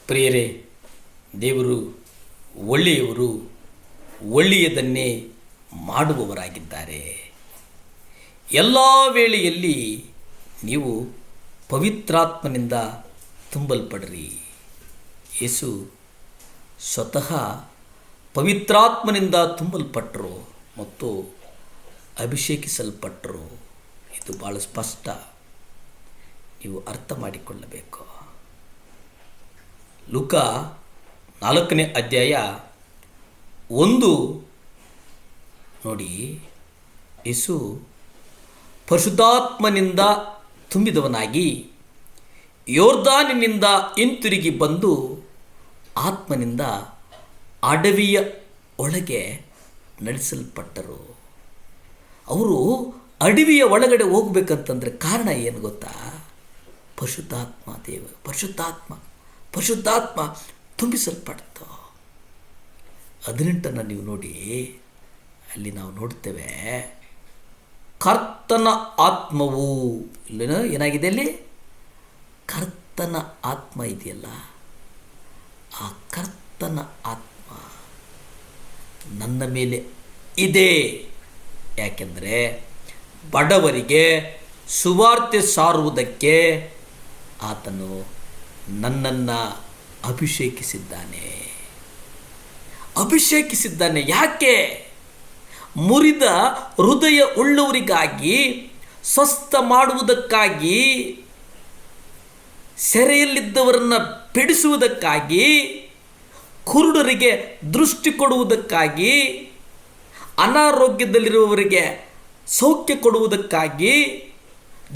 ಪ್ರಿಯರೇ, ದೇವರು ಒಳ್ಳೆಯವರು, ಒಳ್ಳೆಯದನ್ನೇ ಮಾಡುವವರಾಗಿದ್ದಾರೆ. ಎಲ್ಲ ವೇಳೆಯಲ್ಲಿ ನೀವು ಪವಿತ್ರಾತ್ಮನಿಂದ ತುಂಬಲ್ಪಡ್ರಿ. ಯೇಸು ಸ್ವತಃ ಪವಿತ್ರಾತ್ಮನಿಂದ ತುಂಬಲ್ಪಟ್ಟರು ಮತ್ತು ಅಭಿಷೇಕಿಸಲ್ಪಟ್ಟರು. ಇದು ಭಾಳ ಸ್ಪಷ್ಟ, ನೀವು ಅರ್ಥ ಮಾಡಿಕೊಳ್ಳಬೇಕು. ಲೂಕ 4ನೇ ಅಧ್ಯಾಯ 1 ನೋಡಿ. ಯೇಸು ಪರಿಶುದ್ಧಾತ್ಮನಿಂದ ತುಂಬಿದವನಾಗಿ ಯೋರ್ದಾನಿನಿಂದ ಹಿಂತಿರುಗಿ ಬಂದು ಆತ್ಮನಿಂದ ಅಡವಿಯ ಒಳಗೆ ನಡೆಸಲ್ಪಟ್ಟರು. ಅವರು ಅಡವಿಯ ಒಳಗಡೆ ಹೋಗ್ಬೇಕಂತಂದರೆ ಕಾರಣ ಏನು ಗೊತ್ತಾ? ಪರಿಶುದ್ಧಾತ್ಮ ತುಂಬಿಸಲ್ಪಡ್ತು. 18 ನೀವು ನೋಡಿ, ಅಲ್ಲಿ ನಾವು ನೋಡ್ತೇವೆ, ಕರ್ತನ ಆತ್ಮವು ಇಲ್ಲೇನೋ ಏನಾಗಿದೆ, ಅಲ್ಲಿ ಕರ್ತನ ಆತ್ಮ ಇದೆಯಲ್ಲ, ಆ ಕರ್ತನ ಆತ್ಮ ನನ್ನ ಮೇಲೆ ಇದೆ. ಯಾಕೆಂದರೆ ಬಡವರಿಗೆ ಸುವಾರ್ತೆ ಸಾರುವುದಕ್ಕೆ ಆತನು ನನ್ನನ್ನು ಅಭಿಷೇಕಿಸಿದ್ದಾನೆ. ಯಾಕೆ? ಮುರಿದ ಹೃದಯ ಉಳ್ಳವರಿಗಾಗಿ, ಸ್ವಸ್ಥ ಮಾಡುವುದಕ್ಕಾಗಿ, ಸೆರೆಯಲ್ಲಿದ್ದವರನ್ನು ಬಿಡಿಸುವುದಕ್ಕಾಗಿ, ಕುರುಡರಿಗೆ ದೃಷ್ಟಿ ಕೊಡುವುದಕ್ಕಾಗಿ, ಅನಾರೋಗ್ಯದಲ್ಲಿರುವವರಿಗೆ ಸೌಖ್ಯ ಕೊಡುವುದಕ್ಕಾಗಿ,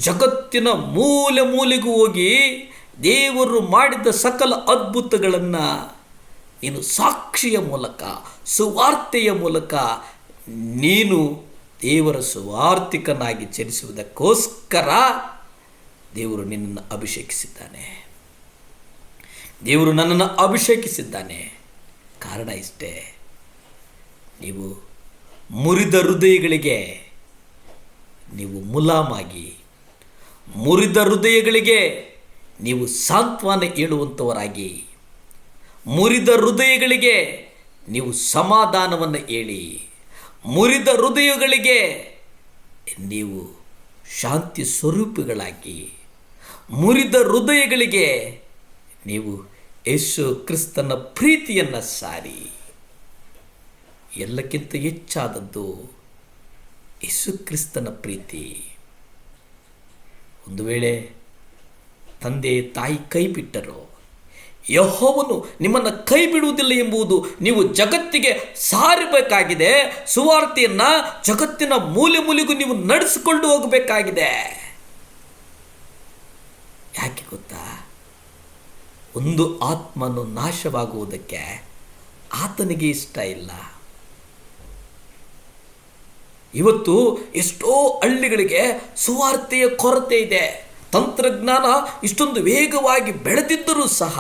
ಜಗತ್ತಿನ ಮೂಲೆ ಮೂಲೆಗೂ ಹೋಗಿ ದೇವರು ಮಾಡಿದ ಸಕಲ ಅದ್ಭುತಗಳನ್ನು ನೀನು ಸಾಕ್ಷಿಯ ಮೂಲಕ, ಸುವಾರ್ತೆಯ ಮೂಲಕ ನೀನು ದೇವರ ಸುವಾರ್ತಿಕನಾಗಿ ಚಲಿಸುವುದಕ್ಕೋಸ್ಕರ ದೇವರು ನಿನ್ನನ್ನು ಅಭಿಷೇಕಿಸಿದ್ದಾನೆ. ದೇವರು ನನ್ನನ್ನು ಅಭಿಷೇಕಿಸಿದ್ದಾನೆ. ಕಾರಣ ಇಷ್ಟೇ, ನೀವು ಮುರಿದ ಹೃದಯಗಳಿಗೆ ನೀವು ಮುಲಾಮಾಗಿ, ಮುರಿದ ಹೃದಯಗಳಿಗೆ ನೀವು ಸಾಂತ್ವನ ಹೇಳುವಂಥವರಾಗಿ, ಮುರಿದ ಹೃದಯಗಳಿಗೆ ನೀವು ಸಮಾಧಾನವನ್ನು ಹೇಳಿ, ಮುರಿದ ಹೃದಯಗಳಿಗೆ ನೀವು ಶಾಂತಿ ಸ್ವರೂಪಿಗಳಾಗಿ, ಮುರಿದ ಹೃದಯಗಳಿಗೆ ನೀವು ಯೇಸು ಕ್ರಿಸ್ತನ ಪ್ರೀತಿಯನ್ನು ಸಾರಿ. ಎಲ್ಲಕ್ಕಿಂತ ಹೆಚ್ಚಾದದ್ದು ಯೇಸು ಕ್ರಿಸ್ತನ ಪ್ರೀತಿ. ಒಂದು ವೇಳೆ ತಂದೆ ತಾಯಿ ಕೈ ಬಿಟ್ಟರು, ಯೆಹೋವನು ನಿಮ್ಮನ್ನು ಕೈ ಬಿಡುವುದಿಲ್ಲ ಎಂಬುದು ನೀವು ಜಗತ್ತಿಗೆ ಸಾರಬೇಕಾಗಿದೆ. ಸುವಾರ್ತೆಯನ್ನು ಜಗತ್ತಿನ ಮೂಲೆ ಮೂಲೆಗೂ ನೀವು ನಡೆಸಿಕೊಂಡು ಹೋಗಬೇಕಾಗಿದೆ. ಯಾಕೆ ಗೊತ್ತಾ? ಒಂದು ಆತ್ಮನು ನಾಶವಾಗುವುದಕ್ಕೆ ಆತನಿಗೆ ಇಷ್ಟ ಇಲ್ಲ. ಇವತ್ತು ಎಷ್ಟೋ ಹಳ್ಳಿಗಳಿಗೆ ಸುವಾರ್ತೆಯ ಕೊರತೆ ಇದೆ. ತಂತ್ರಜ್ಞಾನ ಇಷ್ಟೊಂದು ವೇಗವಾಗಿ ಬೆಳೆದಿದ್ದರೂ ಸಹ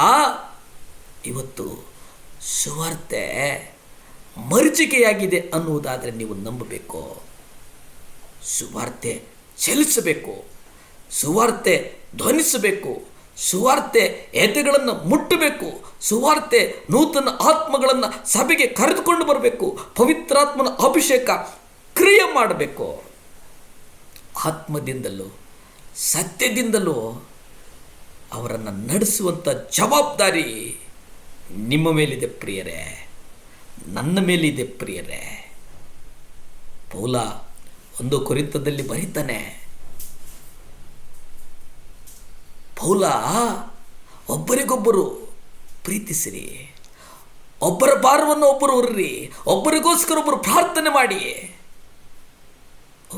ಇವತ್ತು ಸುವಾರ್ತೆ ಮರೀಚಿಕೆಯಾಗಿದೆ ಅನ್ನುವುದಾದರೆ ನೀವು ನಂಬಬೇಕು. ಸುವಾರ್ತೆ ಚಲಿಸಬೇಕು, ಸುವಾರ್ತೆ ಧ್ವನಿಸಬೇಕು, ಸುವಾರ್ತೆ ಎದೆಗಳನ್ನು ಮುಟ್ಟಬೇಕು, ಸುವಾರ್ತೆ ನೂತನ ಆತ್ಮಗಳನ್ನು ಸಭೆಗೆ ಕರೆದುಕೊಂಡು ಬರಬೇಕು, ಪವಿತ್ರಾತ್ಮನ ಅಭಿಷೇಕ ಕ್ರಿಯೆ ಮಾಡಬೇಕು. ಆತ್ಮದಿಂದಲೂ ಸತ್ಯದಿಂದಲೂ ಅವರನ್ನು ನಡೆಸುವಂಥ ಜವಾಬ್ದಾರಿ ನಿಮ್ಮ ಮೇಲಿದೆ ಪ್ರಿಯರೇ, ನನ್ನ ಮೇಲಿದೆ ಪ್ರಿಯರೇ. ಪೌಲ 1 ಕೊರಿಂಥದಲ್ಲಿ ಬರೀತಾನೆ, ಪೌಲ ಒಬ್ಬರಿಗೊಬ್ಬರು ಪ್ರೀತಿಸಿರಿ, ಒಬ್ಬರ ಭಾರವನ್ನು ಒಬ್ಬರು ಹೊರ್ರಿ, ಒಬ್ಬರಿಗೋಸ್ಕರ ಒಬ್ಬರು ಪ್ರಾರ್ಥನೆ ಮಾಡಿ,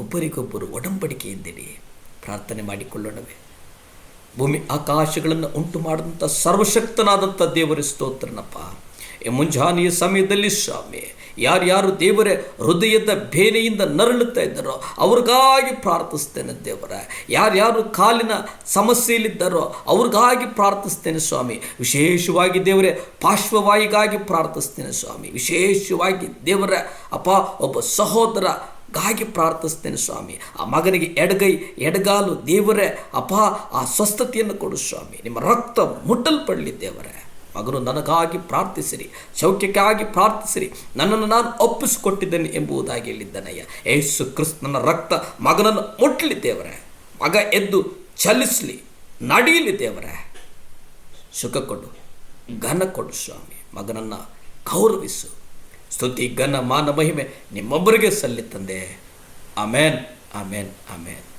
ಒಬ್ಬರಿಗೊಬ್ಬರು ಒಡಂಬಡಿಕೆಯಿಂದಿರಿ, ಪ್ರಾರ್ಥನೆ ಮಾಡಿಕೊಳ್ಳೋಣವೇ. ಭೂಮಿ ಆಕಾಶಗಳನ್ನು ಉಂಟು ಮಾಡಿದಂಥ ಸರ್ವಶಕ್ತನಾದಂಥ ದೇವರ ಸ್ತೋತ್ರನಪ್ಪ. ಈ ಮುಂಜಾನೆಯ ಸಮಯದಲ್ಲಿ ಸ್ವಾಮಿ, ಯಾರ್ಯಾರು ದೇವರ ಹೃದಯದ ಬೇನೆಯಿಂದ ನರಳುತ್ತಾ ಇದ್ದಾರೋ ಅವ್ರಿಗಾಗಿ ಪ್ರಾರ್ಥಿಸ್ತೇನೆ ದೇವರ. ಯಾರ್ಯಾರು ಕಾಲಿನ ಸಮಸ್ಯೆಯಲ್ಲಿದ್ದಾರೋ ಅವ್ರಿಗಾಗಿ ಪ್ರಾರ್ಥಿಸ್ತೇನೆ ಸ್ವಾಮಿ. ವಿಶೇಷವಾಗಿ ದೇವರೇ ಪಾರ್ಶ್ವವಾಯುಗಾಗಿ ಪ್ರಾರ್ಥಿಸ್ತೇನೆ ಸ್ವಾಮಿ. ವಿಶೇಷವಾಗಿ ದೇವರ ಅಪ್ಪ ಒಬ್ಬ ಸಹೋದರ ಗಾಗಿ ಪ್ರಾರ್ಥಿಸ್ತೇನೆ ಸ್ವಾಮಿ. ಆ ಮಗನಿಗೆ ಎಡಗೈ ಎಡಗಾಲು ದೇವರೇ ಅಪ್ಪ ಆ ಸ್ವಸ್ಥತೆಯನ್ನು ಕೊಡು ಸ್ವಾಮಿ. ನಿಮ್ಮ ರಕ್ತ ಮುಟ್ಟಲ್ಪಡಲಿ ದೇವರೇ. ಮಗನು ನನಗಾಗಿ ಪ್ರಾರ್ಥಿಸಿರಿ, ಸೌಖ್ಯಕ್ಕಾಗಿ ಪ್ರಾರ್ಥಿಸಿರಿ, ನನ್ನನ್ನು ನಾನು ಒಪ್ಪಿಸಿಕೊಟ್ಟಿದ್ದೇನೆ ಎಂಬುದಾಗಿ ಹೇಳಿದ್ದಾನಯ್ಯ. ಯೇಸು ಕ್ರಿಸ್ತನ ರಕ್ತ ಮಗನನ್ನು ಮುಟ್ಟಲಿ ದೇವರೇ. ಮಗ ಎದ್ದು ಚಲಿಸಲಿ, ನಡೆಯಲಿ ದೇವರೇ. ಸುಖ ಕೊಡು, ಘನ ಕೊಡು ಸ್ವಾಮಿ. ಮಗನನ್ನು ಗೌರವಿಸು. ಸ್ತುತಿ, ಘನ, ಮಾನ, ಮಹಿಮೆ ನಿಮ್ಮೊಬ್ಬರಿಗೆ ಸಲ್ಲಿ ತಂದೆ. ಆಮೇನ್, ಆಮೇನ್, ಆಮೇನ್.